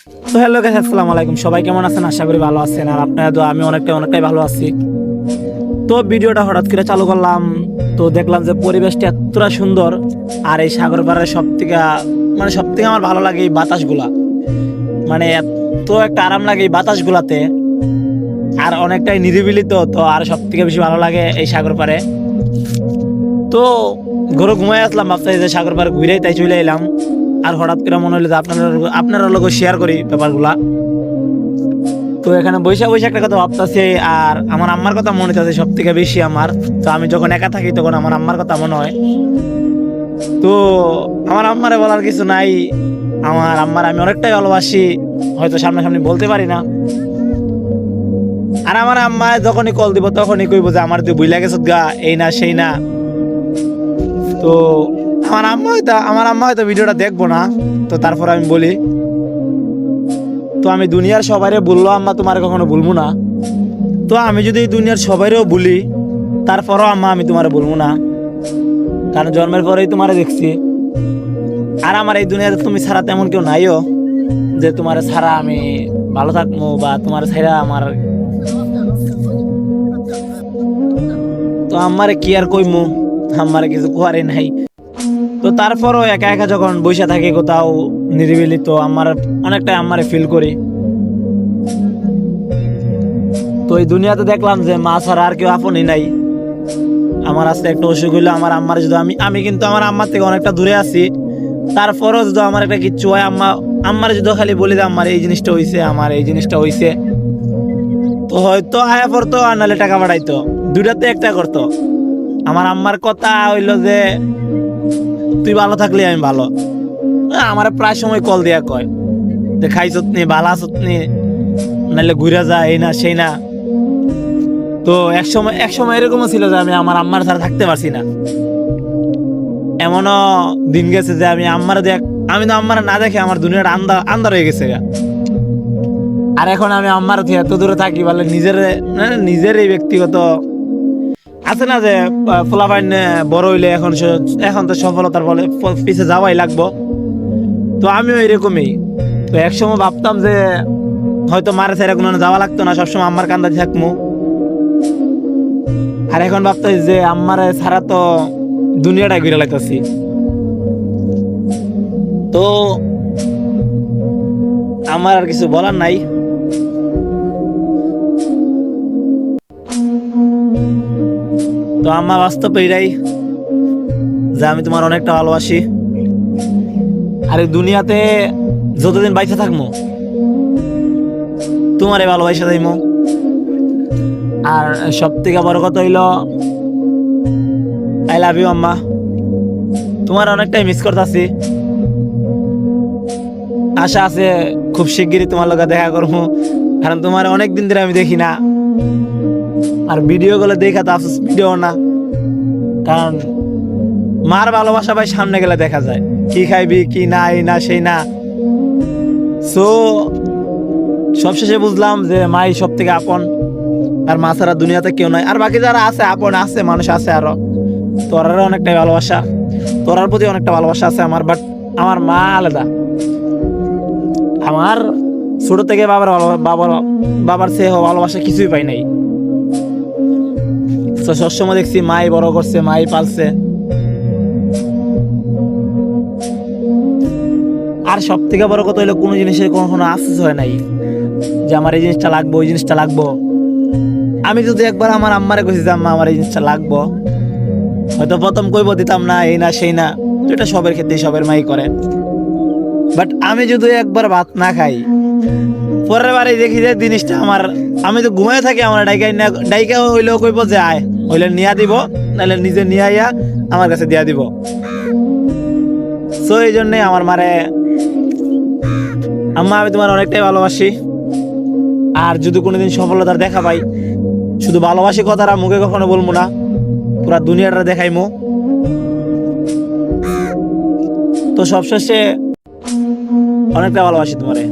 তো hello guys, আসসালামু আলাইকুম। সবাই কেমন আছেন? আশা করি ভালো আছেন। আর আপনারা তো আমি অনেকটাই ভালো আছি। তো ভিডিওটা হঠাৎ করে চালু করলাম, তো দেখলাম যে পরিবেশটা এতটা সুন্দর। আর এই সাগর পাড়ের সব থেকে আমার ভালো লাগে এই বাতাসগুলা। মানে এত একটা আরাম লাগে এই বাতাসগুলাতে। আর অনেকটাই নিরিবিলি, তো আর সব থেকে বেশি ভালো লাগে এই সাগর পাড়ে। তো ঘরে ঘুমাই আসলাম, ভাবতে যে সাগর পাড়ে ঘুরেই তাই চলে এলাম। আর হঠাৎ করে মনে হলো যে আপনারা লোক শেয়ার করি ব্যাপারগুলা। তো এখানে বৈশা বৈশা একটা কথা ভাবতেছি, আর আমার আম্মার কথা মনে হচ্ছে সব থেকে বেশি আমার। তো আমি যখন একা থাকি তখন আমার আম্মার কথা মনে হয়। তো আমার আম্মারে বলার কিছু নাই, আমার আম্মার আমি অনেকটাই ভালোবাসি, হয়তো সামনাসামনি বলতে পারি না। আর আমার আম্মা যখনই কল দিব তখনই কইব যে আমার তুই বুইলা গেছত গা, এই না সেই না। তো আমার আম্মা হয়তো ভিডিওটা দেখবো না, তো তারপর আমি বলি, তো আমি দুনিয়ার সবাইরে বললো আম্মা তোমার কখনো বলবো না। তো আমি যদি দুনিয়ার সবাইরেও বলি, তারপরও আম্মা আমি তোমারে বলবো না, কারণ জন্মের পরেই তোমারে দেখছি। আর আমার এই দুনিয়াতে তুমি ছাড়া তেমন কেউ নাইও যে তোমার ছাড়া আমি ভালো থাকবো, বা তোমার ছাড়া আমার। তো আম্মারে কি আর কইমু, আম্মারে কিছু কোয়ারে নাই। তো তারপরও একা একা যখন বসে থাকি কোথাও নিরিবিলি, তো অনেকটাই আম্মারে ফিল করি। তো এই দুনিয়াতে দেখলাম যে মা ছাড়া আর কেউ আপনই নাই। আমার আজকে একটা অসুখ হইলো, আমার আম্মার যদি আমি কিন্তু আমার আম্মার থেকে অনেকটা দূরে আছি, তারপরও যদি আমার একটা কিচ্ছু হয়, আম্মার যদি খালি বলি যে আমার এই জিনিসটা হইছে, আমার এই জিনিসটা হইছে, তো হয়তো আয়া পড়তো আর নাহলে টাকা পাঠাইতো, দুইটাতে একটা করতো। আমার আম্মার কথা হইলো যে তুই ভালো থাকলে আমি ভালো। আমার প্রায় সময় কল দিয়া কয় যে খাইছত নি, ভালো আছত নি, নাহলে ঘুরে যা, এই না সেই না। তো এক সময় এরকমও ছিল যে আমি আমার আম্মার ছাড়া থাকতে পারছি না। এমনও দিন গেছে যে আমি তো আম্মার না দেখে আমার দুনিয়াটা আন্ধার হয়ে গেছে গা। আর এখন আমি আম্মার থেকে এত দূরে থাকি বলে নিজের এই ব্যক্তিগত আছে না যে ফলাফল বড় হইলে এখন তো সফলতার বলে পিছে যাওয়াই লাগবো। তো আমিও এরকমই। তো একসময় ভাবতাম যে হয়তো মারে ছেড়ে কোনো যাওয়া লাগতো না, সবসময় আম্মার কান্দা থাকবো। আর এখন ভাবতেছি যে আম্মারে ছাড়া তো দুনিয়াটা ঘুরে লাগতেছি। তো আমার আর কিছু বলার নাই। তো আম্মা বাস্তব এটাই যে আমি তোমার অনেকটা ভালোবাসি। আর এই দুনিয়াতে যতদিন বাইচে থাকবো তোমারে ভালোবাসা যাইমো। আর সব থেকে বড় কথা হইল আই লাভ ইউ আম্মা, তোমার অনেকটাই মিস করতেছি। আশা আছে খুব শিগগিরই তোমার লগে দেখা করবো, কারণ তোমার অনেকদিন ধরে আমি দেখি না। আর ভিডিও গুলো দেখা তো আফসোস ভিডিও না, কারণ মার ভালোবাসা ভাই সামনে গেলে দেখা যায়, কি খাইবি কি না, এই না সেই না। সো সবশেষে বুঝলাম যে মাই সব থেকে আপন, আর মা ছাড়া দুনিয়াতে কেউ নাই। আর বাকি যারা আছে আপন আছে, মানুষ আছে আরো, তোরারও অনেকটাই ভালোবাসা, তোরার প্রতি অনেকটা ভালোবাসা আছে আমার। বাট আমার মা আলাদা। আমার ছোট থেকে বাবার চেয়ে ভালোবাসা কিছুই পাই নাই। তো সবসময় দেখছি মাই বড় করছে, মাই পালছে। আর সব থেকে বড় কথা হইলো কোনো জিনিসের কখনো আফসোস হয় নাই যে আমার এই জিনিসটা লাগবো, ওই জিনিসটা লাগবো। আমি যদি একবার আমার আম্মারে কইছি যে আম্মা আমার এই জিনিসটা লাগবো, হয়তো প্রথম কইব দিতাম না, এই না সেই না, এটা সবের ক্ষেত্রে সবের মাই করে। বাট আমি যদি একবার ভাত না খাই, পরের বারে দেখি যে জিনিসটা আমি তো ঘুমাই থাকি, আমার ডাইকা হইলেও কইব যে আয়, হইলে নিয়া দিব, নাহলে নিজে নিয়ে আইয়া আমার কাছে দিয়া দিব। সো এই জন্যে আমার মারে আম্মা আমি তোমার অনেকটাই ভালোবাসি। আর যদি কোনোদিন সফলতার দেখা পাই, শুধু ভালোবাসি কথাটা মুখে কখনো বলবো না, পুরা দুনিয়াটা দেখাইমো। তো সবশেষে অনেকটা ভালোবাসি তোমারে।